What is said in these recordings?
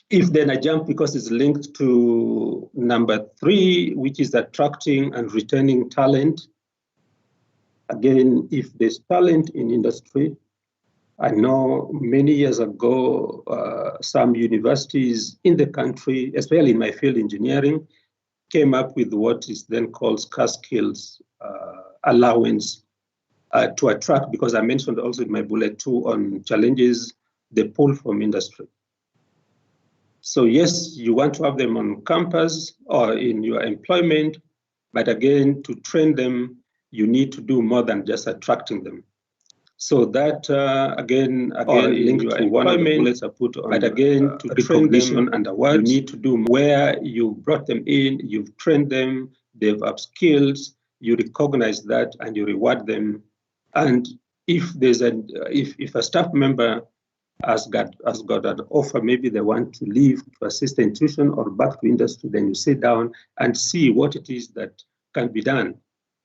If then I jump, because it's linked to number 3, which is attracting and retaining talent. Again, if there's talent in industry, I know many years ago, some universities in the country, especially in my field, engineering, came up with what is then called scarce skills allowance to attract, because I mentioned also in my bullet 2 on challenges they pull from industry. So yes, you want to have them on campus or in your employment, but again, to train them, you need to do more than just attracting them. So that again linked to one of the bullets I put on. But again, to recognition and awards, you need to do where you brought them in, you've trained them, they've upskilled, you recognize that and you reward them. And if there's if a staff member has got an offer, maybe they want to leave to assist the institution or back to industry, then you sit down and see what it is that can be done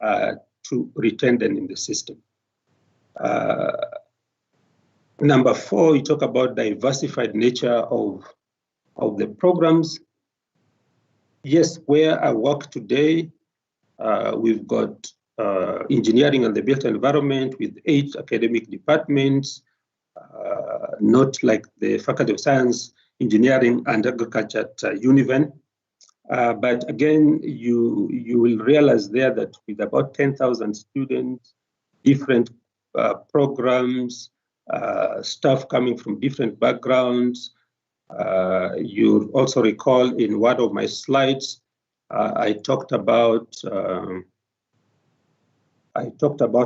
to retain them in the system. Number 4, you talk about diversified nature of the programs. Yes, where I work today, we've got engineering and the built environment with 8 academic departments, not like the Faculty of Science, Engineering and Agriculture at Univen. But again, you will realize there that with about 10,000 students, different programs, staff coming from different backgrounds. You also recall in one of my slides, I talked about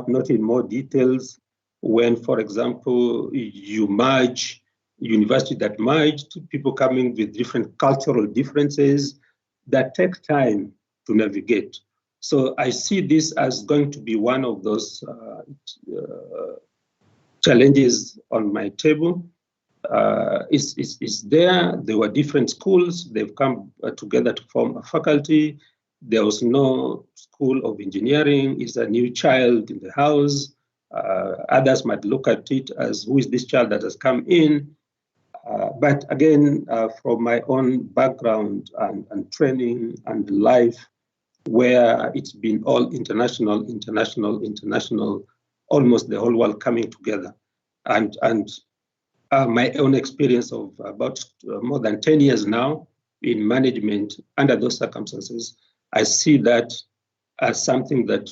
not in more details when, for example, you merge university that merged, people coming with different cultural differences that take time to navigate. So I see this as going to be one of those challenges on my table. It's there. There were different schools. They've come together to form a faculty. There was no school of engineering. It's a new child in the house. Others might look at it as, who is this child that has come in? But again, from my own background and training and life, where it's been all international, almost the whole world coming together. And my own experience of about more than 10 years now in management under those circumstances, I see that as something that,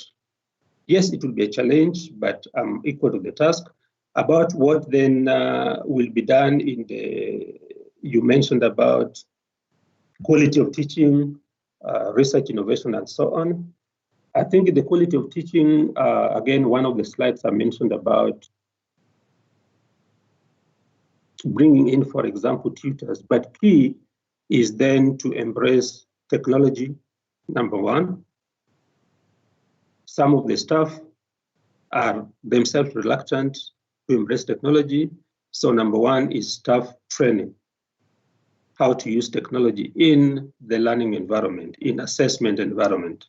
yes, it will be a challenge, but I'm equal to the task. About what then will be done in the, you mentioned about quality of teaching, research, innovation, and so on. I think the quality of teaching, again, one of the slides I mentioned about bringing in, for example, tutors, but key is then to embrace technology, number 1. Some of the staff are themselves reluctant to embrace technology. So number 1 is staff training, how to use technology in the learning environment, in assessment environment.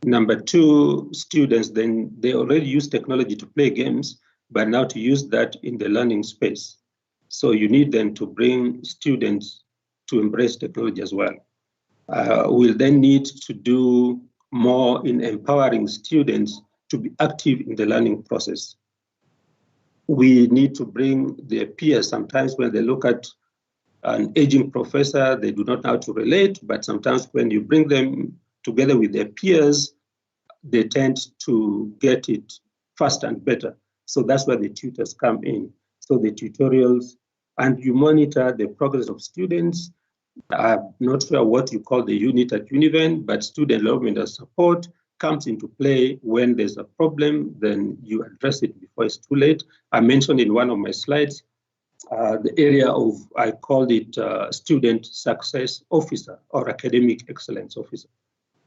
Number 2, students, then they already use technology to play games, but now to use that in the learning space. So you need them to bring students to embrace technology as well. We'll then need to do more in empowering students to be active in the learning process. We need to bring their peers. Sometimes when they look at an aging professor, they do not know how to relate, but sometimes when you bring them together with their peers, they tend to get it faster and better. So that's where the tutors come in. So the tutorials, and you monitor the progress of students. I'm not sure what you call the unit at Univen, but student development and support comes into play when there's a problem, then you address it before it's too late. I mentioned in one of my slides, the area of, I called it student success officer or academic excellence officer.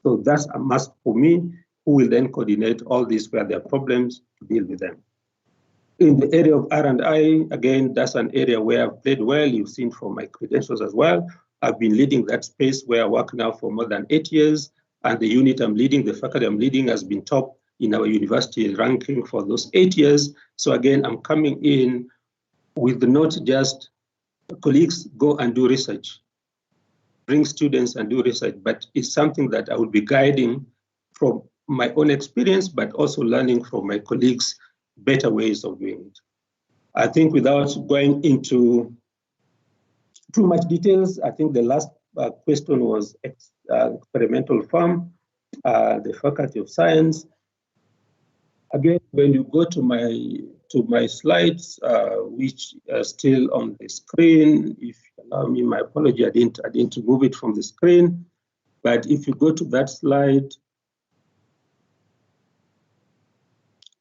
So that's a must for me, who will then coordinate all these where there are problems to deal with them. In the area of R&I, again, that's an area where I've played well. You've seen from my credentials as well. I've been leading that space where I work now for more than 8 years. And the unit I'm leading, the faculty I'm leading, has been top in our university ranking for those 8 years. So again, I'm coming in with not just colleagues go and do research, bring students and do research, but it's something that I will be guiding from my own experience, but also learning from my colleagues better ways of doing it. I think without going into too much details, I think the last question was experimental farm, the Faculty of Science. Again, when you go to my slides, which are still on the screen, if you allow me, my apology, I didn't remove it from the screen. But if you go to that slide,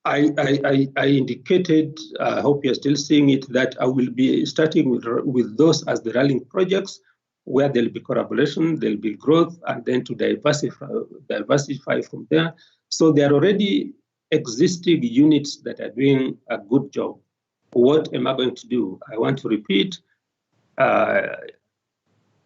I indicated, I hope you're still seeing it, that I will be starting with those as the rallying projects, where there'll be collaboration, there'll be growth, and then to diversify from there. So there are already existing units that are doing a good job. What am I going to do? I want to repeat,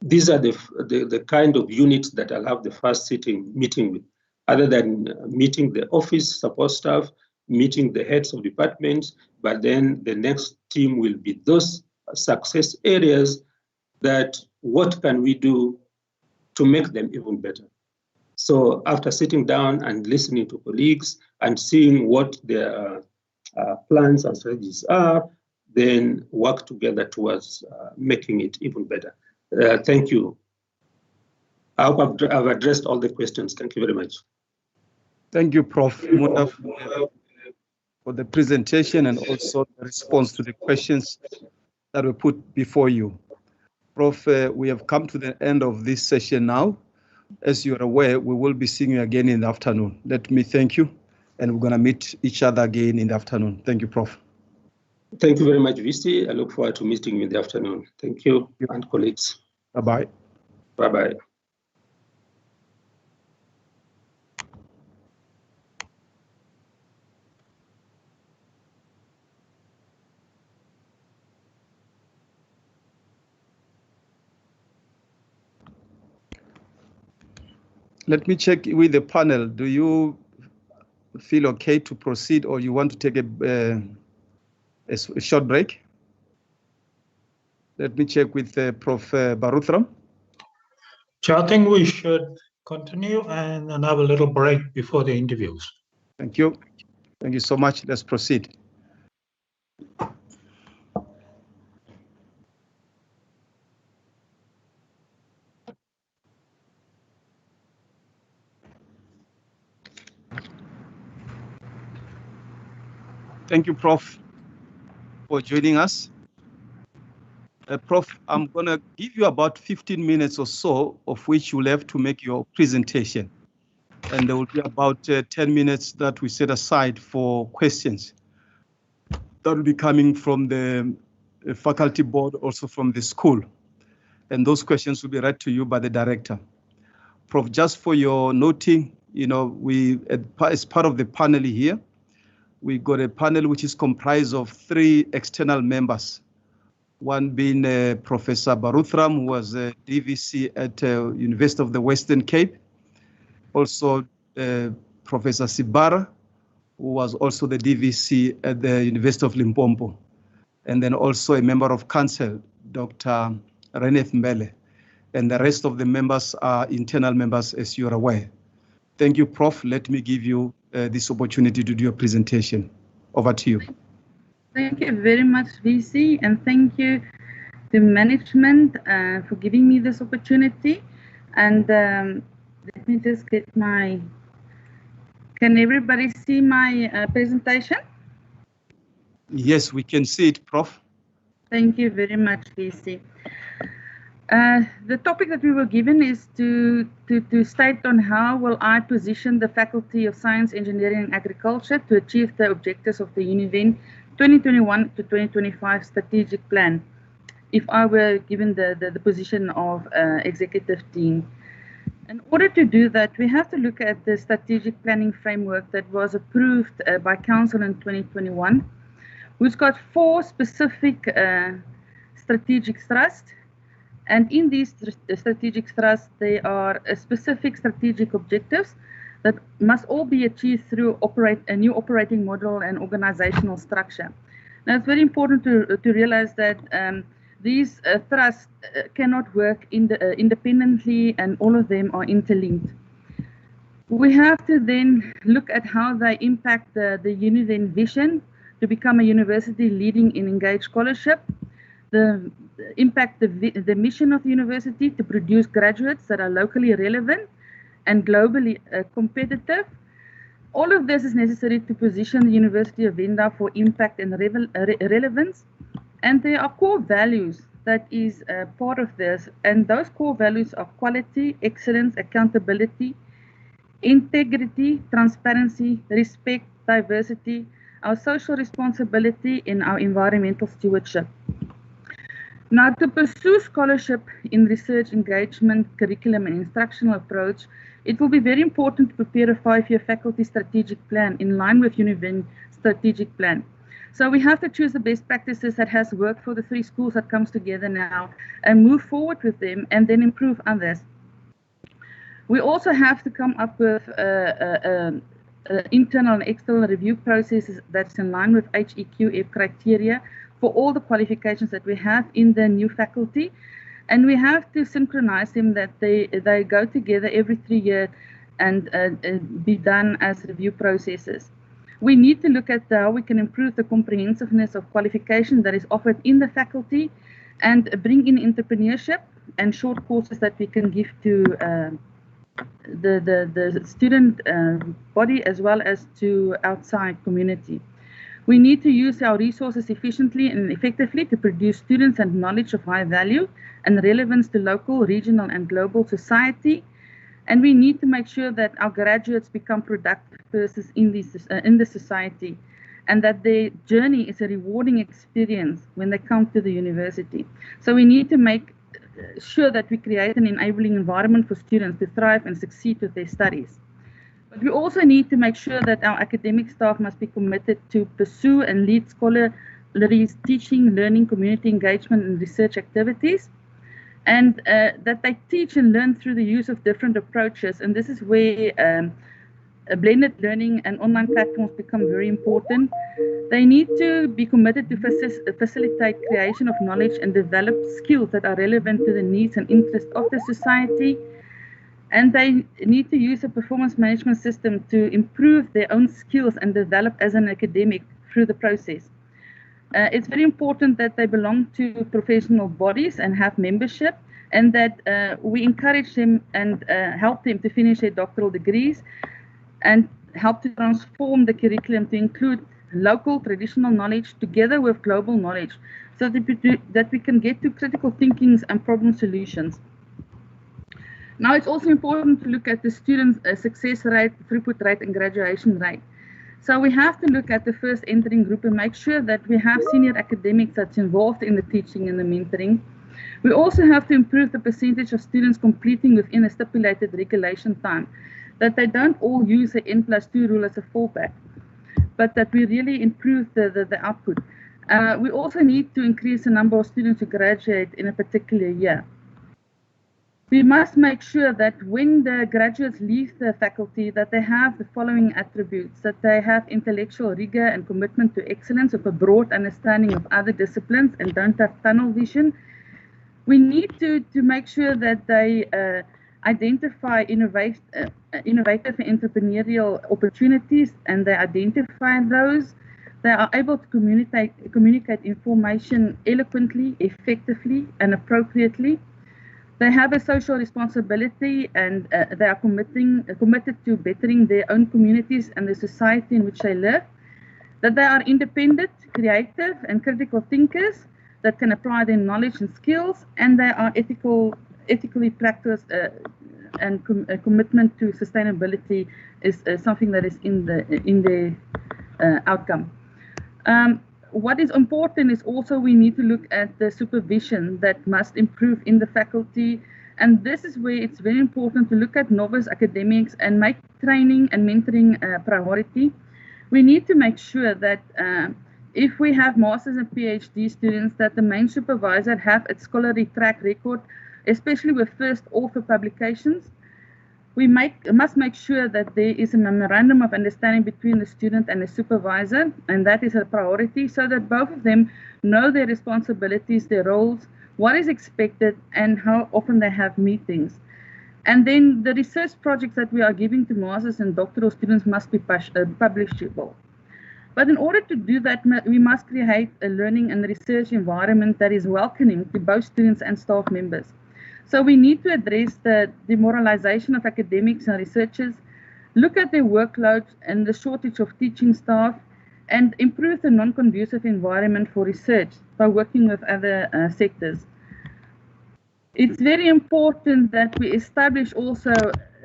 these are the kind of units that I'll have the first meeting with, other than meeting the office support staff, meeting the heads of departments, but then the next team will be those success areas that what can we do to make them even better. So after sitting down and listening to colleagues and seeing what their plans and strategies are, then work together towards making it even better. Thank you. I hope I've addressed all the questions. Thank you very much. Thank you, Prof. Munda, for the presentation and also the response to the questions that were put before you. Prof, we have come to the end of this session now. As you are aware, we will be seeing you again in the afternoon. Let me thank you, and we're going to meet each other again in the afternoon. Thank you, Prof. Thank you very much, VC. I look forward to meeting you in the afternoon. Thank you, and colleagues. Bye-bye. Bye-bye. Let me check with the panel. Do you feel okay to proceed, or you want to take a short break? Let me check with Prof. Baruthram. So I think we should continue and have a little break before the interviews. Thank you. Thank you so much. Let's proceed. Thank you, Prof, for joining us. Prof, I'm going to give you about 15 minutes or so, of which you'll have to make your presentation. And there will be about 10 minutes that we set aside for questions. That will be coming from the faculty board, also from the school. And those questions will be read to you by the director. Prof, just for your noting, you know, as part of the panel here, we got a panel which is comprised of 3 external members. One being Professor Baruthram, who was a DVC at University of the Western Cape. Also, Professor Sibara, who was also the DVC at the University of Limpopo. And then also a member of council, Dr. Reneth Mbele. And the rest of the members are internal members, as you're aware. Thank you, Prof. Let me give you this opportunity to do your presentation. Over to you. Thank you very much, VC, and thank you to management for giving me this opportunity. And let me just get can everybody see my presentation? Yes, we can see it, Prof. Thank you very much, VC. The topic that we were given is to state on how will I position the Faculty of Science, Engineering and Agriculture to achieve the objectives of the Univen 2021 to 2025 strategic plan, if I were given the position of executive dean. In order to do that, we have to look at the strategic planning framework that was approved by Council in 2021, which got 4 specific strategic thrusts. And in these strategic thrusts, there are specific strategic objectives that must all be achieved through a new operating model and organizational structure. Now, it's very important to realize that these thrusts cannot work independently, and all of them are interlinked. We have to then look at how they impact the Univen vision to become a university leading in engaged scholarship, impact the mission of the university to produce graduates that are locally relevant and globally competitive. All of this is necessary to position the University of Venda for impact and relevance. And there are core values that is part of this. And those core values are quality, excellence, accountability, integrity, transparency, respect, diversity, our social responsibility, and our environmental stewardship. Now, to pursue scholarship in research engagement, curriculum, and instructional approach, it will be very important to prepare a 5-year faculty strategic plan in line with Univen strategic plan. So we have to choose the best practices that has worked for the 3 schools that comes together now and move forward with them and then improve others. We also have to come up with internal and external review processes that's in line with HEQF criteria for all the qualifications that we have in the new faculty. And we have to synchronize them that they go together every 3 years and be done as review processes. We need to look at how we can improve the comprehensiveness of qualification that is offered in the faculty and bring in entrepreneurship and short courses that we can give to the student body as well as to outside community. We need to use our resources efficiently and effectively to produce students and knowledge of high value and relevance to local, regional, and global society. And we need to make sure that our graduates become productive persons in the society, and that their journey is a rewarding experience when they come to the university. So we need to make sure that we create an enabling environment for students to thrive and succeed with their studies. But we also need to make sure that our academic staff must be committed to pursue and lead scholarly teaching, learning, community engagement, and research activities, and that they teach and learn through the use of different approaches. And this is where blended learning and online platforms become very important. They need to be committed to facilitate creation of knowledge and develop skills that are relevant to the needs and interests of the society. And they need to use a performance management system to improve their own skills and develop as an academic through the process. It's very important that they belong to professional bodies and have membership, and that we encourage them and help them to finish their doctoral degrees and help to transform the curriculum to include local traditional knowledge together with global knowledge, so that we can get to critical thinkings and problem solutions. Now, it's also important to look at the students' success rate, throughput rate, and graduation rate. So we have to look at the first entering group and make sure that we have senior academics that's involved in the teaching and the mentoring. We also have to improve the percentage of students completing within a stipulated regulation time, that they don't all use the N+2 rule as a fallback, but that we really improve the output. We also need to increase the number of students who graduate in a particular year. We must make sure that when the graduates leave the faculty, that they have the following attributes: that they have intellectual rigor and commitment to excellence with a broad understanding of other disciplines and don't have tunnel vision. We need to make sure that they identify innovative and entrepreneurial opportunities, and they identify those. They are able to communicate information eloquently, effectively, and appropriately. They have a social responsibility, and they are committed to bettering their own communities and the society in which they live. That they are independent, creative, and critical thinkers that can apply their knowledge and skills, and they are ethically practiced, and commitment to sustainability is something that is in the outcome. What is important is also we need to look at the supervision that must improve in the faculty, and this is where it's very important to look at novice academics and make training and mentoring a priority. We need to make sure that if we have masters and PhD students, that the main supervisor have a scholarly track record, especially with first author publications. We must make sure that there is a memorandum of understanding between the student and the supervisor, and that is a priority, so that both of them know their responsibilities, their roles, what is expected, and how often they have meetings. And then the research projects that we are giving to masters and doctoral students must be publishable. But in order to do that, we must create a learning and research environment that is welcoming to both students and staff members. So we need to address the demoralization of academics and researchers, look at their workloads and the shortage of teaching staff, and improve the non-conducive environment for research by working with other sectors. It's very important that we establish also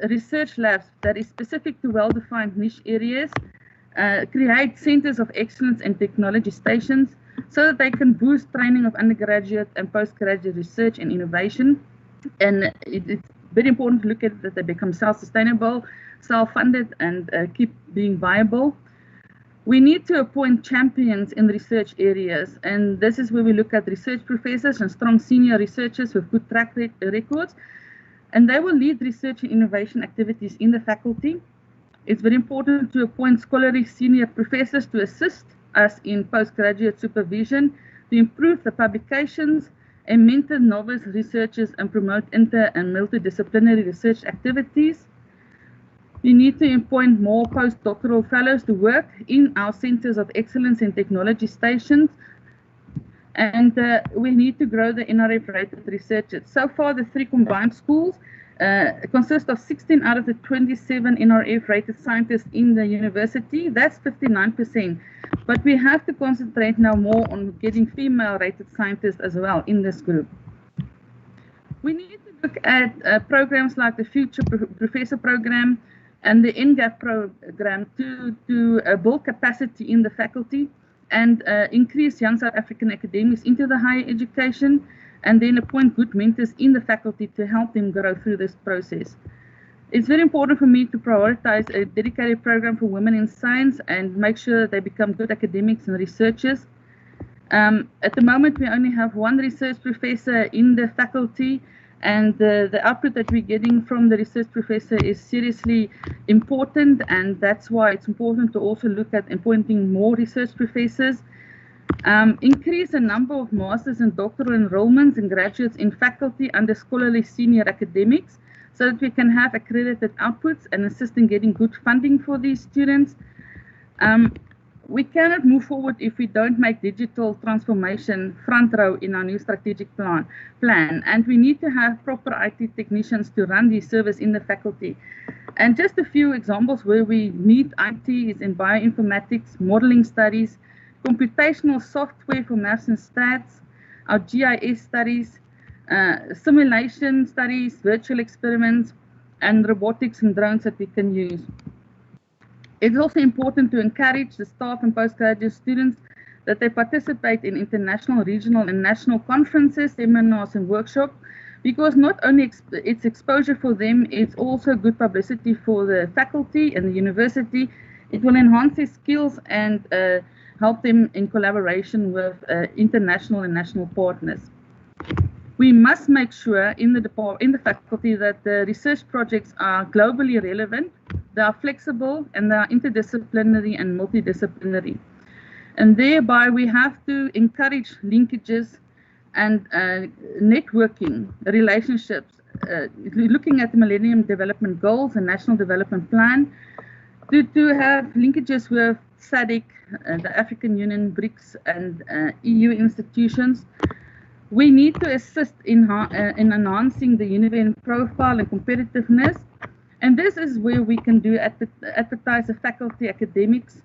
research labs that is specific to well-defined niche areas, create centers of excellence and technology stations so that they can boost training of undergraduate and postgraduate research and innovation. And it's very important to look at that they become self-sustainable, self-funded, and keep being viable. We need to appoint champions in research areas, and this is where we look at research professors and strong senior researchers with good track records, and they will lead research and innovation activities in the faculty. It's very important to appoint scholarly senior professors to assist us in postgraduate supervision, to improve the publications, and mentor novice researchers and promote inter and multidisciplinary research activities. We need to appoint more postdoctoral fellows to work in our centers of excellence and technology stations. And we need to grow the NRF-rated researchers. So far, the 3 combined schools consist of 16 out of the 27 NRF-rated scientists in the university. That's 59%. But we have to concentrate now more on getting female-rated scientists as well in this group. We need to look at programs like the Future Professor Program and the NGAP program to build capacity in the faculty and increase young South African academics into the higher education, and then appoint good mentors in the faculty to help them grow through this process. It's very important for me to prioritize a dedicated program for women in science and make sure that they become good academics and researchers. At the moment, we only have 1 research professor in the faculty, and the output that we're getting from the research professor is seriously important, and that's why it's important to also look at appointing more research professors. Increase the number of masters and doctoral enrollments and graduates in faculty under scholarly senior academics so that we can have accredited outputs and assist in getting good funding for these students. We cannot move forward if we don't make digital transformation front row in our new strategic plan. And we need to have proper IT technicians to run these services in the faculty. And just a few examples where we need IT is in bioinformatics, modeling studies, computational software for maths and stats, our GIS studies, simulation studies, virtual experiments, and robotics and drones that we can use. It's also important to encourage the staff and postgraduate students that they participate in international, regional, and national conferences, seminars, and workshops, because not only it's exposure for them, it's also good publicity for the faculty and the university. It will enhance their skills and help them in collaboration with international and national partners. We must make sure in the faculty that the research projects are globally relevant, they are flexible, and they are interdisciplinary and multidisciplinary. And thereby we have to encourage linkages and networking relationships, looking at the Millennium Development Goals and National Development Plan, to have linkages with SADC, the African Union, BRICS, and EU institutions. We need to assist in enhancing the Univen profile and competitiveness, and this is where we can advertise the faculty academics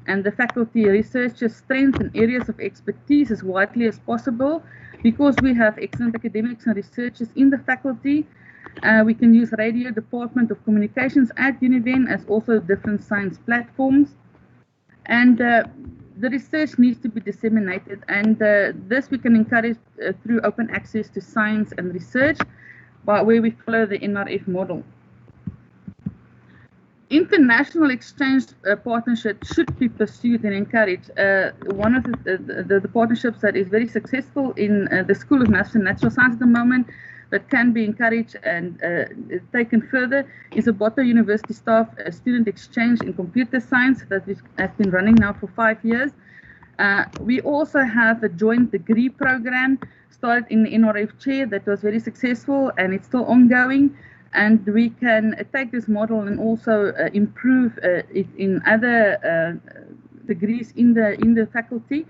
and the faculty researchers' strengths and areas of expertise as widely as possible, because we have excellent academics and researchers in the faculty. We can use radio department of communications at Univen as also different science platforms. And the research needs to be disseminated, and this we can encourage through open access to science and research, where we follow the NRF model. International exchange partnerships should be pursued and encouraged. One of the partnerships that is very successful in the School of Maths and Natural Science at the moment, that can be encouraged and taken further is a Boto University staff student exchange in computer science that has been running now for 5 years. We also have a joint degree program started in the NRF chair that was very successful, and it's still ongoing. And we can take this model and also improve it in other degrees in the faculty.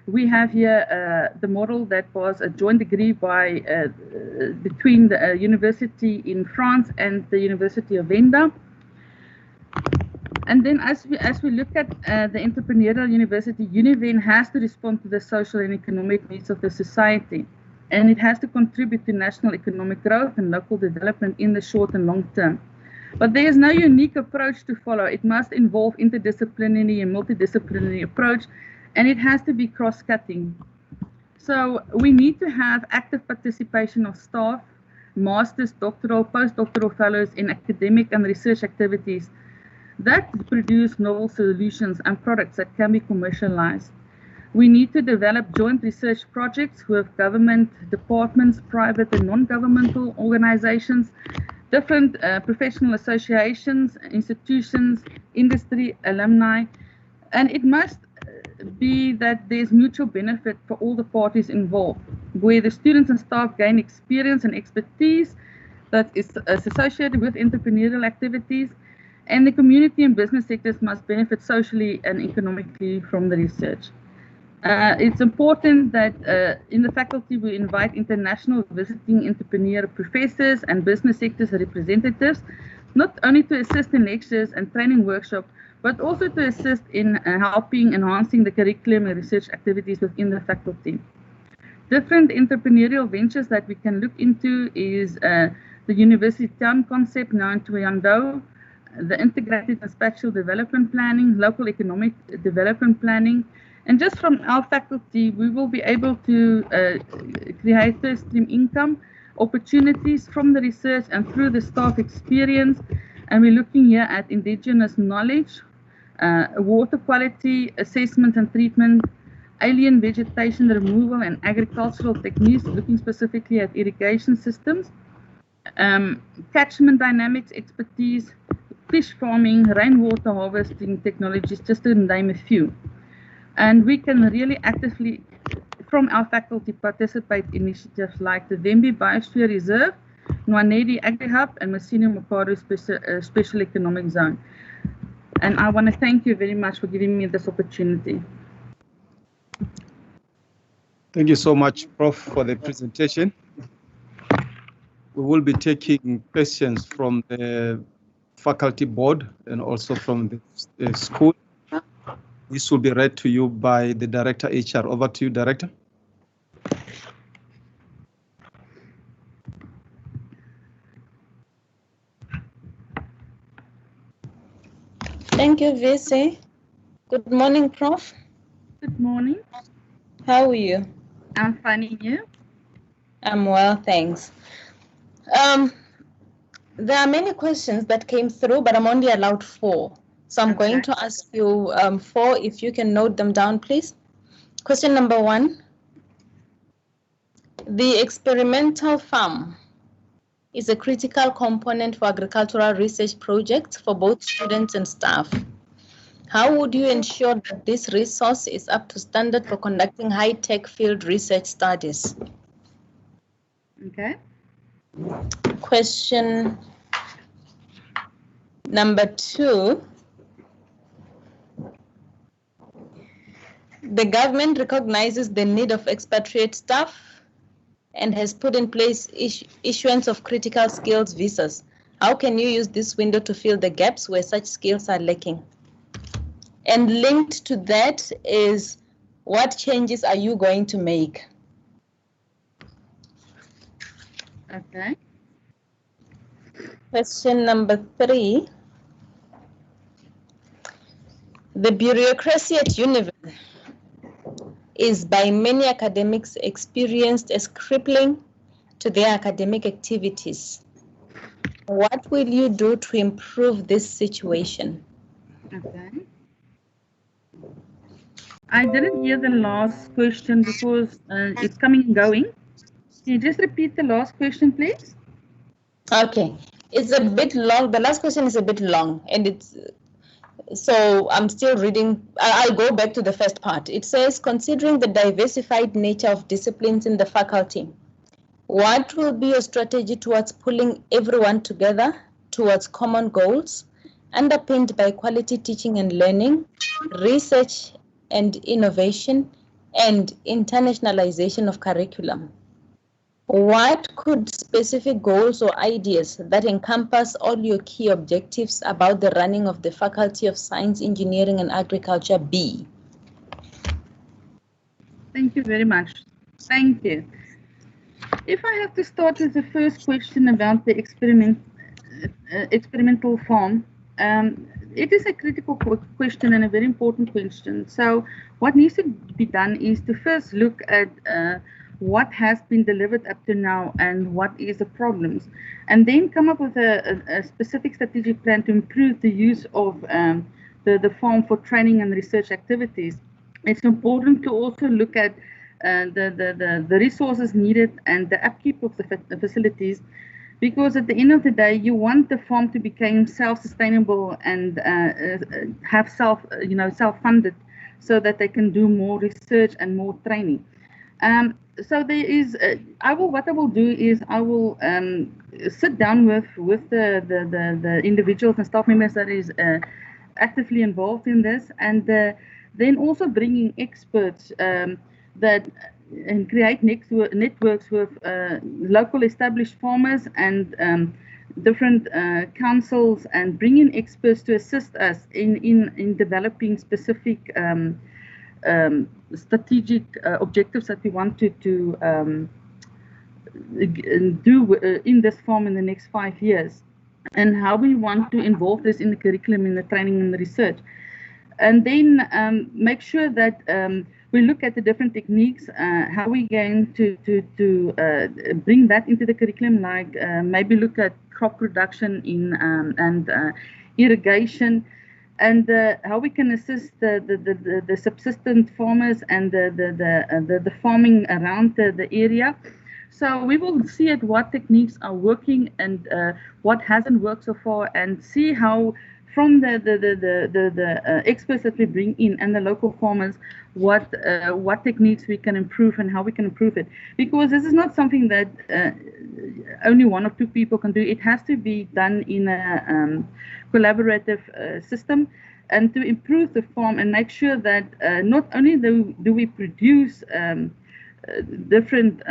We have here the model that was a joint degree between the university in France and the University of Venda. And then as we look at the entrepreneurial university, Univen has to respond to the social and economic needs of the society. And it has to contribute to national economic growth and local development in the short and long term. But there is no unique approach to follow. It must involve interdisciplinary and multidisciplinary approach, and it has to be cross-cutting. So we need to have active participation of staff, masters, doctoral, postdoctoral fellows in academic and research activities that produce novel solutions and products that can be commercialized. We need to develop joint research projects with government departments, private and non-governmental organizations, different professional associations, institutions, industry, alumni, and it must be that there's mutual benefit for all the parties involved, where the students and staff gain experience and expertise that is associated with entrepreneurial activities, and the community and business sectors must benefit socially and economically from the research. It's important that in the faculty we invite international visiting entrepreneur professors and business sectors representatives, not only to assist in lectures and training workshops, but also to assist in helping enhancing the curriculum and research activities within the faculty. Different entrepreneurial ventures that we can look into is the university town concept known to Yando, the integrated and spatial development planning, local economic development planning. And just from our faculty, we will be able to create first-stream income opportunities from the research and through the staff experience. And we're looking here at indigenous knowledge, water quality assessment and treatment, alien vegetation removal and agricultural techniques, looking specifically at irrigation systems, catchment dynamics expertise, fish farming, rainwater harvesting technologies, just to name a few. And we can really actively, from our faculty, participate in initiatives like the Vembi Biosphere Reserve, Nwanedi Agri-Hub, and Masino Mokaro Special Economic Zone. And I want to thank you very much for giving me this opportunity. Thank you so much, Prof, for the presentation. We will be taking questions from the faculty board and also from the school. This will be read to you by the Director HR. Over to you, Director. Thank you, VC. Good morning, Prof. Good morning. How are you? I'm fine, and you? I'm well, thanks. There are many questions that came through, but I'm only allowed 4. So I'm going to ask you 4, if you can note them down, please. Question number 1. The experimental farm is a critical component for agricultural research projects for both students and staff. How would you ensure that this resource is up to standard for conducting high-tech field research studies? Okay. Question number 2. The government recognizes the need of expatriate staff and has put in place issuance of critical skills visas. How can you use this window to fill the gaps where such skills are lacking? And linked to that is, what changes are you going to make? Okay. Question number 3. The bureaucracy at Univen is by many academics experienced as crippling to their academic activities. What will you do to improve this situation? Okay. I didn't hear the last question because it's coming and going. Can you just repeat the last question, please? Okay, it's a bit long. The last question is a bit long, and it's so I'm still reading. I'll go back to the first part. It says, considering the diversified nature of disciplines in the faculty, what will be your strategy towards pulling everyone together towards common goals, underpinned by quality teaching and learning, research and innovation, and internationalization of curriculum? What could specific goals or ideas that encompass all your key objectives about the running of the Faculty of Science, Engineering and Agriculture be? Thank you very much. Thank you. If I have to start with the first question about the experimental farm, it is a critical question and a very important question. So what needs to be done is to first look at what has been delivered up to now and what is the problems, and then come up with a specific strategic plan to improve the use of the farm for training and research activities. It's important to also look at the resources needed and the upkeep of the facilities, because at the end of the day, you want the farm to become self-sustainable and have self-funded, so that they can do more research and more training. So there is, what I will do is I will sit down with the individuals and staff members that is actively involved in this, and then also bringing experts and create networks with local established farmers and different councils, and bring in experts to assist us in developing specific strategic objectives that we want to do in this farm in the next 5 years, and how we want to involve this in the curriculum, in the training and the research. And then make sure that we look at the different techniques, how we're going to bring that into the curriculum, like maybe look at crop production and irrigation, and how we can assist the subsistent farmers and the farming around the area. So we will see at what techniques are working and what hasn't worked so far, and see how from the experts that we bring in and the local farmers, what techniques we can improve and how we can improve it. Because this is not something that only one or two people can do. It has to be done in a collaborative system, and to improve the farm and make sure that not only do we produce different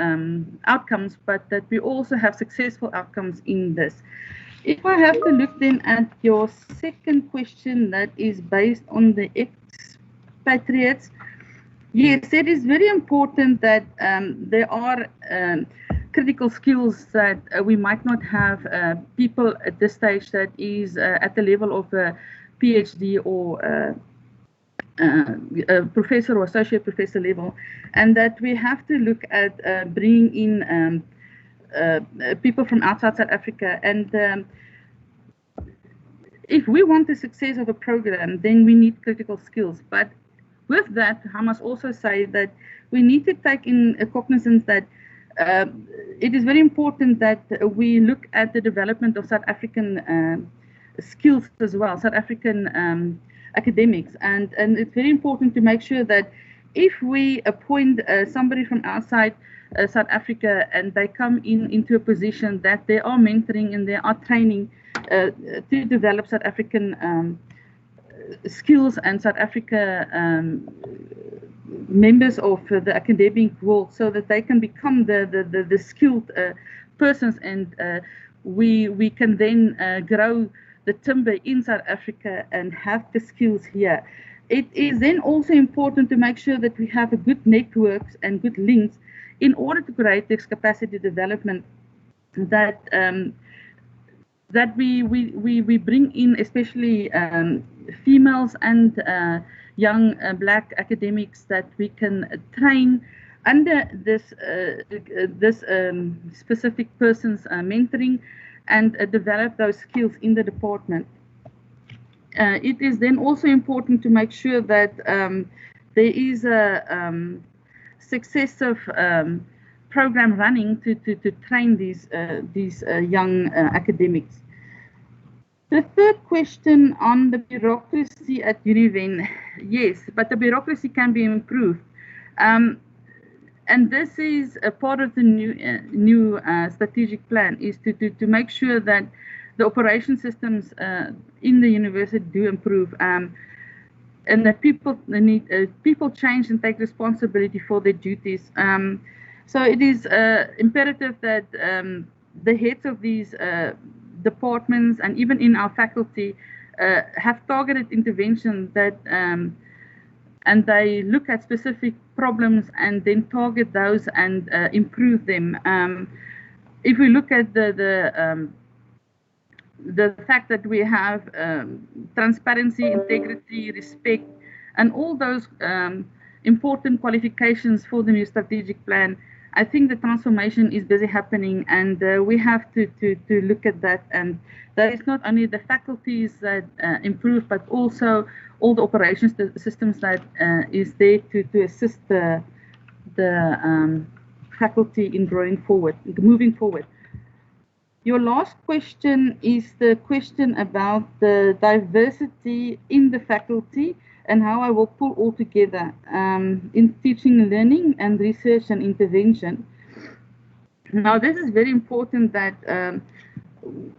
outcomes, but that we also have successful outcomes in this. If I have to look then at your second question, that is based on the expatriates, yes, it is very important that there are critical skills that we might not have people at this stage that is at the level of a PhD or a professor or associate professor level, and that we have to look at bringing in people from outside South Africa. And if we want the success of a program, then we need critical skills. But with that, I must also say that we need to take in cognizance that it is very important that we look at the development of South African skills as well, South African academics. And it's very important to make sure that if we appoint somebody from outside South Africa and they come into a position, that they are mentoring and they are training to develop South African skills and South Africa members of the academic world, so that they can become the skilled persons, and we can then grow the timber in South Africa and have the skills here. It is then also important to make sure that we have a good networks and good links in order to create this capacity development, that that we bring in, especially females and young black academics, that we can train under this specific person's mentoring, and develop those skills in the department. It is then also important to make sure that there is a successive program running to train these young academics. The third question on the bureaucracy at Univen, yes, but the bureaucracy can be improved. And this is a part of the new strategic plan, is to make sure that the operation systems in the university do improve, and that people change and take responsibility for their duties. So it is imperative that the heads of these departments and even in our faculty have targeted intervention that and they look at specific problems and then target those and improve them. If we look at the fact that we have transparency, integrity, respect, and all those important qualifications for the new strategic plan, I think the transformation is busy happening, and we have to look at that. And that is not only the faculties that improve, but also all the operations systems that is there to assist the faculty in moving forward. Your last question is the question about the diversity in the faculty and how I will pull all together in teaching and learning and research and intervention. Now, this is very important that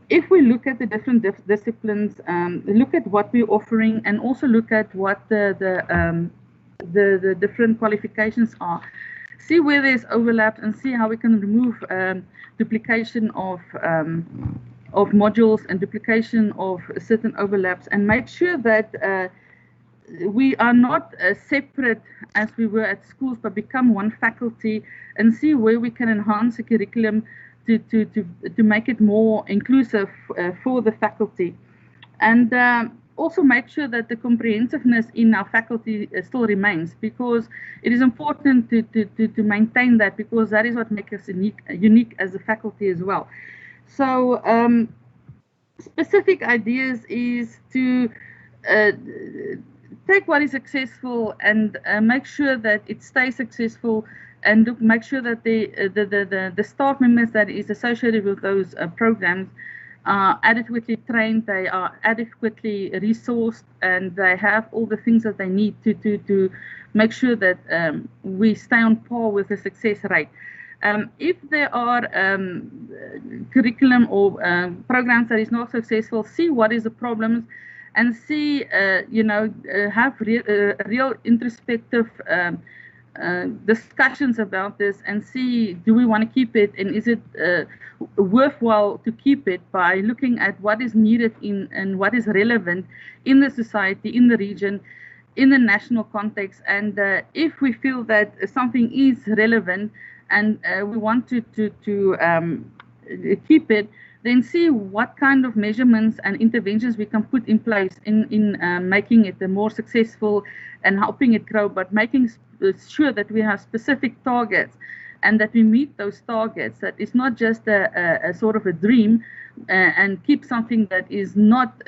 if we look at the different disciplines, look at what we're offering, and also look at what the different qualifications are. See where there's overlaps and see how we can remove duplication of modules and duplication of certain overlaps, and make sure that we are not separate as we were at schools, but become one faculty, and see where we can enhance the curriculum to make it more inclusive for the faculty. And also make sure that the comprehensiveness in our faculty still remains, because it is important to maintain that, because that is what makes us unique as a faculty as well. So specific ideas is to take what is successful and make sure that it stays successful, and make sure that the staff members that is associated with those programs are adequately trained, they are adequately resourced, and they have all the things that they need to make sure that we stay on par with the success rate. If there are curriculum or programs that is not successful, see what is the problems, and see, have real introspective discussions about this, and see, do we want to keep it, and is it worthwhile to keep it, by looking at what is needed and what is relevant in the society, in the region, in the national context. And if we feel that something is relevant and we want to keep it, then see what kind of measurements and interventions we can put in place in making it more successful and helping it grow, but making sure that we have specific targets and that we meet those targets. That is not just a sort of a dream and keep something that is not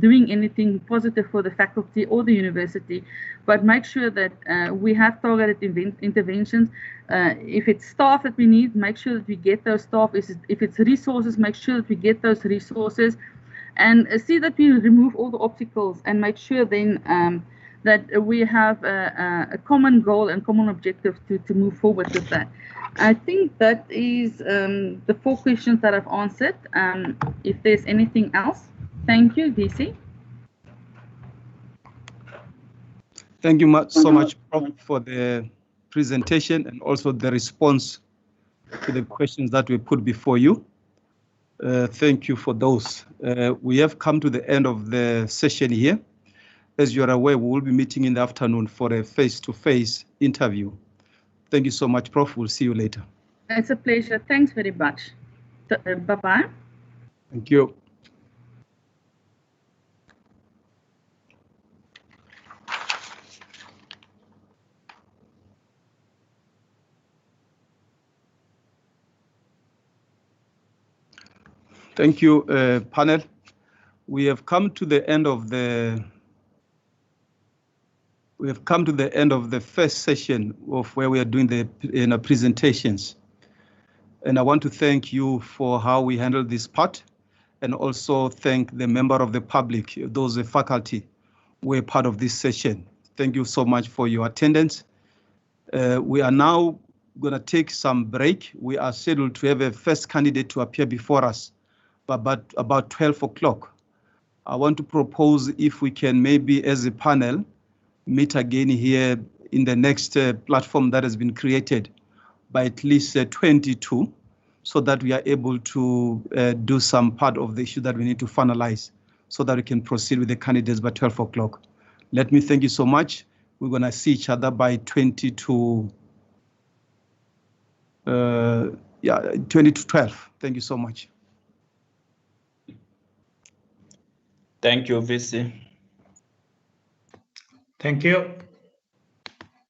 doing anything positive for the faculty or the university, but make sure that we have targeted interventions. If it's staff that we need, make sure that we get those staff. If it's resources, make sure that we get those resources, and see that we remove all the obstacles, and make sure then that we have a common goal and common objective to move forward with that. I think that is the 4 questions that I've answered. If there's anything else, thank you, DC. Thank you so much, Prof, for the presentation and also the response to the questions that we put before you. Thank you for those. We have come to the end of the session here. As you are aware, we will be meeting in the afternoon for a face-to-face interview. Thank you so much, Prof. We'll see you later. It's a pleasure. Thanks very much. Bye-bye. Thank you. Thank you, panel. We have come to the end of the first session of where we are doing the presentations. And I want to thank you for how we handled this part, and also thank the member of the public, those faculty who were part of this session. Thank you so much for your attendance. We are now going to take some break. We are scheduled to have a first candidate to appear before us about 12 o'clock. I want to propose if we can maybe as a panel meet again here in the next platform that has been created by at least 22, so that we are able to do some part of the issue that we need to finalize, so that we can proceed with the candidates by 12 o'clock. Let me thank you so much. We're going to see each other by 20 to 12. Thank you so much. Thank you, VC. Thank you.